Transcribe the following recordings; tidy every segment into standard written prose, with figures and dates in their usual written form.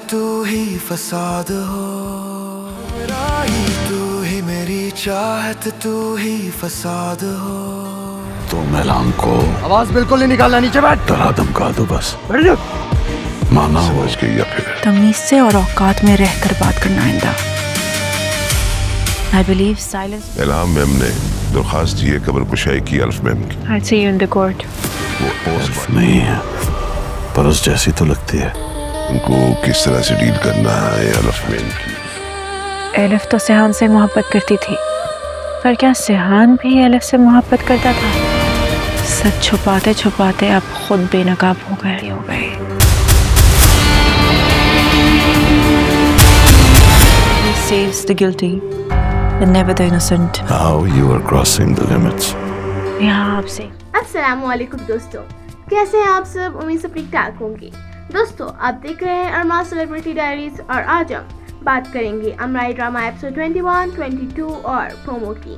तू ही फसाद हो, मेरा ही तू ही मेरी चाहत तू ही फसाद हो। तुम एलान को आवाज बिल्कुल नहीं निकालना, नीचे बैठ। डरा धमका दो बस, बैठ जा। माना समझ गई या फिर तमीज से और औकात में रहकर बात करना आइंदा। I believe silence. इल्हाम मैम ने दरख्वास्त दी है कब्र कुशाई की अल्फ मैम की। I'll see you in the court. वो पोस्ट नहीं है, परस जैसी तो लगती है। उनको किस तरह से डील करना है अल्फ मैम की। एलिफ तो सिहान से मोहब्बत करती थी, पर क्या सिहान भी एलिफ से मोहब्बत करता था? सच छुपाते छुपाते अब खुद बेनकाब हो गए। He saves the guilty and never the innocent. Now you are crossing the limits. यहाँ आपसे अस्सलामुअलैकुम दोस्तों, कैसे हैं आप सब? उम्मीद सब ठीक ठाक होंगे। दोस्तों, आप देख रहे हैं अरमा सेलिब्रिटी डायरीज और आज हम बात करेंगे अमराई ड्रामा एपिसोड 21, 22 और प्रोमो की।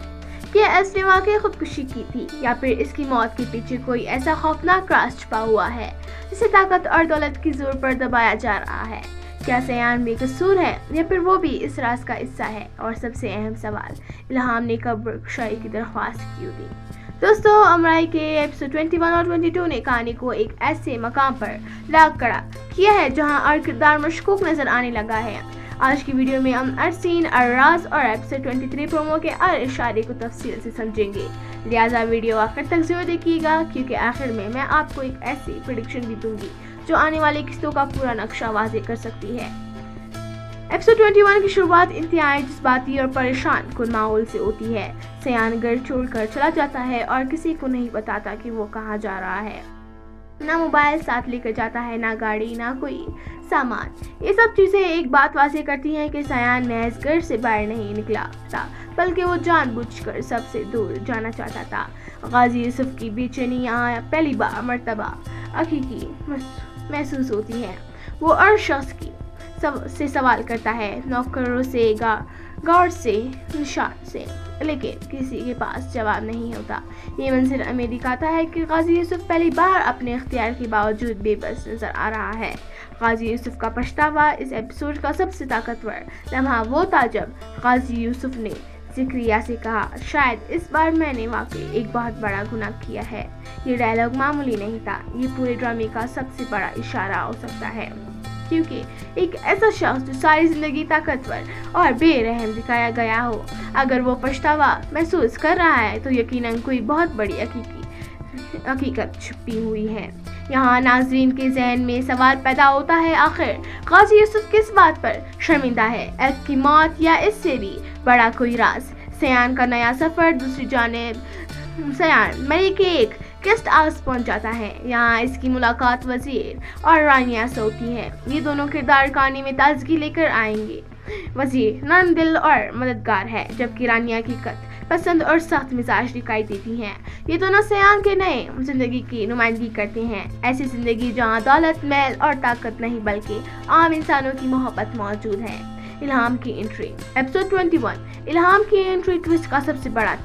ये असली वाकई खुदकुशी की थी या फिर इसकी मौत के पीछे कोई ऐसा खौफनाक राज छुपा हुआ है जिसे ताकत और दौलत की जोर पर दबाया जा रहा है? क्या सयान बेकसूर है या फिर वो भी इस राज का हिस्सा है? और सबसे अहम सवाल, इल्हाम ने कब्र कुशाई की दरख्वास्त क्यों दी? दोस्तों, अमराई के एपिसोड 21 और 22 ने कहानी को एक ऐसे मकाम पर ला खड़ा किया है जहां हर किरदार मशकूक नजर आने लगा है। आज की वीडियो में हम हर सीन, हर राज और एपिसोड 23 प्रोमो के हर इशारे को तफसील से समझेंगे, लिहाजा वीडियो आखिर तक जरूर देखिएगा क्योंकि आखिर में मैं आपको एक ऐसी प्रेडिक्शन भी दूंगी जो आने वाली किस्तों का पूरा नक्शा वाज़ेह कर सकती है। एपिसोड 21 की शुरुआत इंतहाई जज्बाती और परेशान कुन माहौल से होती है। सयान घर छोड़कर चला जाता है और किसी को नहीं बताता कि वो कहाँ जा रहा है। ना मोबाइल साथ लेकर जाता है, ना गाड़ी, ना कोई सामान। ये सब चीज़ें एक बात वाज़ेह करती हैं कि सयान महज घर से बाहर नहीं निकला था, बल्कि वो जानबूझकर सबसे दूर जाना चाहता था। गाजी यूसुफ की बेचैनी यहाँ पहली मर्तबा हकीकी महसूस होती है। वो हर शख्स से सवाल करता है, नौकरों से, गार्ड से, निशान से, लेकिन किसी के पास जवाब नहीं होता। ये मंजर हमें दिखाता है कि गाजी यूसुफ पहली बार अपने इख्तियार के बावजूद बेबस नजर आ रहा है। गाजी यूसुफ का पछतावा इस एपिसोड का सबसे ताकतवर लम्हा वो था जब गाजी यूसुफ ने ज़िक्रिया से कहा, शायद इस बार मैंने वाकई एक बहुत बड़ा गुनाह किया है। ये डायलॉग मामूली नहीं था, ये पूरे ड्रामे का सबसे बड़ा इशारा हो सकता है, क्योंकि एक ऐसा शख्स जो सारी जिंदगी ताकतवर और बेरहम दिखाया गया हो, अगर वो पछतावा महसूस कर रहा है तो यकीनन कोई बहुत बड़ी हकीकत छुपी हुई है। यहाँ नाजरीन के जहन में सवाल पैदा होता है, आखिर गाजी यूसुफ किस बात पर शर्मिंदा है? एल्फ की मौत या इससे भी बड़ा कोई राज? सयान का नया सफर। दूसरी जानिब सयान मरी के एक गेस्ट हाउस पहुंच जाता है। यहाँ इसकी मुलाकात वजीर और रानिया से होती है। ये दोनों किरदार कहानी में ताजगी लेकर आएंगे। वजीर नरम दिल और मददगार है, जबकि रानिया की कत पसंद और सख्त मिजाज दिखाई देती हैं। ये दोनों सयान के नए जिंदगी की नुमाइंदगी करते हैं, ऐसी जिंदगी जहाँ दौलत, महल और ताकत नहीं बल्कि आम इंसानों की मोहब्बत मौजूद है। इल्हाम की एंट्री। एपिसोड 21 इल्हाम की एंट्री ट्विस्ट का सबसे बड़ा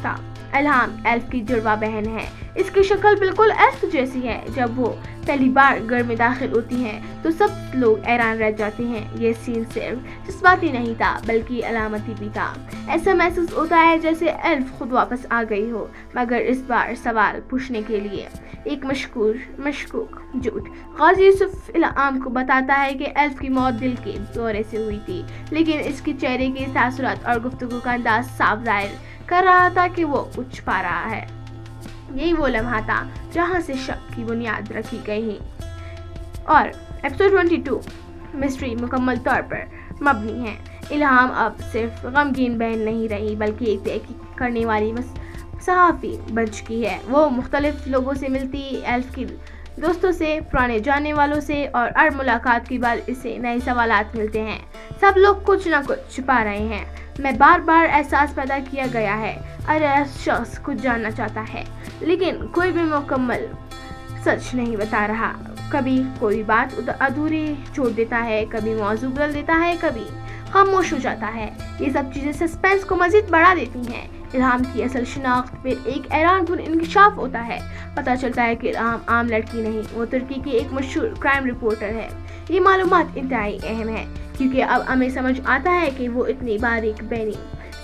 था। इल्हाम एल्फ की जुड़वा बहन है। इसकी शक्ल बिल्कुल एल्फ जैसी है। जब वो पहली बार घर में दाखिल होती हैं तो सब लोग हैरान रह जाते हैं। ये सीन सिर्फ जज्बाती नहीं था बल्कि अलामती भी था। ऐसा महसूस होता है जैसे एल्फ खुद वापस आ गई हो, मगर इस बार सवाल पूछने के लिए। एक मशकूक झूठ। गाजी यूसुफ इल्हाम को बताता है कि एल्फ की मौत दिल के दौरे से हुई थी, लेकिन इसके चेहरे के तासुरात और गुफ्तगू का अंदाज साफ जाहिर कर रहा था कि वो कुछ पा रहा है। यही वो लम्हा था जहां से शक की बुनियाद रखी गई और एपिसोड 22 मिस्ट्री मुकम्मल तौर पर मबनी है। इल्हाम अब सिर्फ गमगीन बहन नहीं रही बल्कि एक तहकीक करने वाली सहाफ़ी बन चुकी है। वो मुख्तलिफ लोगों से मिलती, एल्फ की दोस्तों से, पुराने जानने वालों से, और हर मुलाकात के बाद इसे नए सवालात मिलते हैं। सब लोग कुछ ना कुछ छुपा रहे हैं। मैं बार बार एहसास पैदा किया गया है, हर शख्स कुछ जानना चाहता है, लेकिन कोई भी मुकम्मल सच नहीं बता रहा। कभी कोई बात अधूरी छोड़ देता है, कभी मौजू बदल देता है, कभी खामोश हो जाता है। ये सब चीज़ें सस्पेंस को मज़ीद बढ़ा देती हैं। الہام کی اصل شناخت پھر ایک حیران کن انکشاف ہوتا ہے۔ پتہ چلتا ہے کہ الہام عام لڑکی نہیں، وہ ترکی کی ایک مشہور کرائم رپورٹر ہے۔ یہ معلومات انتہائی اہم ہے کیونکہ اب ہمیں سمجھ آتا ہے کہ وہ اتنی باریک بینی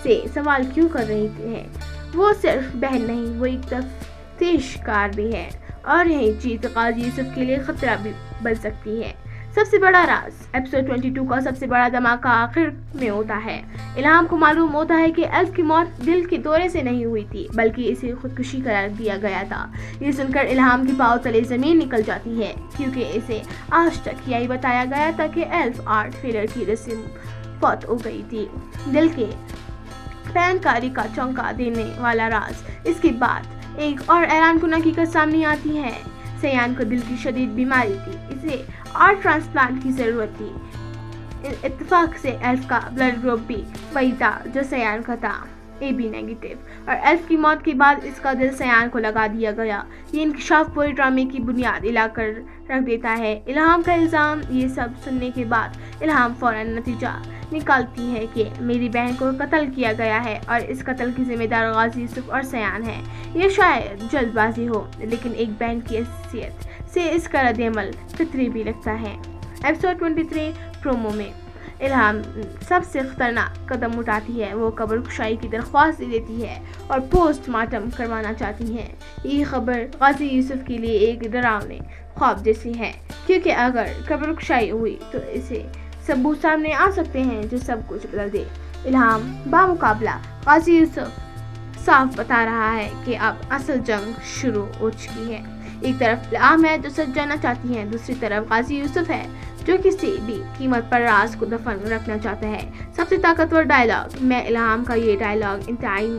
سے سوال کیوں کر رہی ہے۔ وہ صرف بہن نہیں، وہ ایک تفتیش کار بھی ہے، اور یہی چیز قاضی یوسف کے لیے خطرہ بھی بن سکتی ہے۔ سب سے بڑا راز ایپیسوڈ 22 کا سب سے بڑا دھماکہ آخر میں ہوتا ہے۔ الہام کو معلوم ہوتا ہے کہ ایلف کی موت دل کے دورے سے نہیں ہوئی تھی بلکہ اسے خودکشی قرار دیا گیا تھا۔ یہ سن کر الہام کی پاؤں تلے زمین نکل جاتی ہے کیونکہ اسے آج تک یہی بتایا گیا تھا کہ ایلف آرٹ فیلر کی رسم فوت ہو گئی تھی۔ دل کے پینکاری کا چونکا دینے والا راز اس کے بعد ایک اور حیران کن حقیقت سامنے آتی ہے۔ سیان کو دل کی شدید بیماری تھی، اسے آرٹ ٹرانسپلانٹ کی ضرورت تھی۔ اتفاق سے ایلف کا بلڈ گروپ بھی وہی تھا جو سیان کا تھا، AB نیگیٹو، اور ایلف کی موت کے بعد اس کا دل سیان کو لگا دیا گیا۔ یہ انکشاف پورے ڈرامے کی بنیاد ہلا کر رکھ دیتا ہے۔ الہام کا الزام۔ یہ سب سننے کے بعد الہام فوراً نتیجہ نکالتی ہے کہ میری بہن کو قتل کیا گیا ہے اور اس قتل کی ذمہ دار قاضی یوسف اور سیان ہے۔ یہ شاید جلد بازی ہو لیکن ایک بہن کی حیثیت سے اس کا رد عمل فطری بھی لگتا ہے۔ ایپیسوڈ 23 پرومو میں الہام سب سے خطرناک قدم اٹھاتی ہے۔ وہ قبر کشائی کی درخواست دے دیتی ہے اور پوسٹ مارٹم کروانا چاہتی ہے۔ یہ خبر قاضی یوسف کے لیے ایک ڈراؤنے خواب جیسی ہے کیونکہ اگر قبر کشائی ہوئی تو اسے ثبوت سامنے آ سکتے ہیں جو سب کچھ بدل دے۔ الہام بامقابلہ قاضی یوسف صاف بتا رہا ہے کہ اب اصل جنگ شروع ہو چکی ہے۔ ایک طرف الہام ہے جو سچ جاننا چاہتی ہے، دوسری طرف قاضی یوسف ہے جو کسی بھی قیمت پر راز کو دفن رکھنا چاہتا ہے۔ سب سے طاقتور ڈائلاگ میں الہام کا یہ ڈائلاگ انتہائی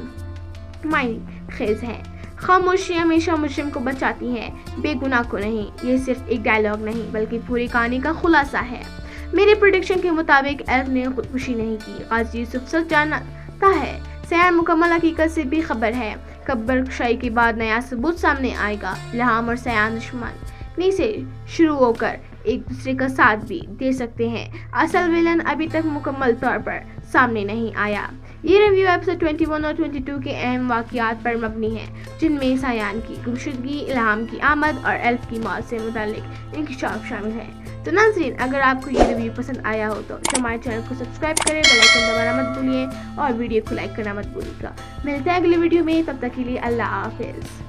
معنی خیز ہے۔ خاموشی ہمیشہ مجرم کو بچاتی ہے، بے گناہ کو نہیں۔ یہ صرف ایک ڈائلاگ نہیں بلکہ پوری کہانی کا خلاصہ ہے۔ میرے پریڈکشن کے مطابق ایلف نے خودکشی نہیں کی، قاضی یوسف سچ جانتا ہے، سیان مکمل حقیقت سے بے خبر ہے۔ قبر کشائی کے بعد نیا ثبوت سامنے آئے گا۔ الہام اور سیان دشمنی سے شروع ہو کر ایک دوسرے کا ساتھ بھی دے سکتے ہیں۔ اصل ویلن ابھی تک مکمل طور پر سامنے نہیں آیا۔ یہ ریویو ایپیسوڈ 21 اور 22 کے اہم واقعات پر مبنی ہے جن میں سیان کی گمشدگی، الہام کی آمد اور ایلف کی موت سے متعلق انکشاف شامل ہے۔ تو ناظرین، اگر آپ کو یہ ریویو پسند آیا ہو تو ہمارے چینل کو سبسکرائب کریں، بیل آئیکن دبانا مت بھولیے اور ویڈیو کو لائک کرنا مت بھولیے گا۔ ملتے ہیں اگلے ویڈیو میں، تب تک کے لیے اللہ حافظ۔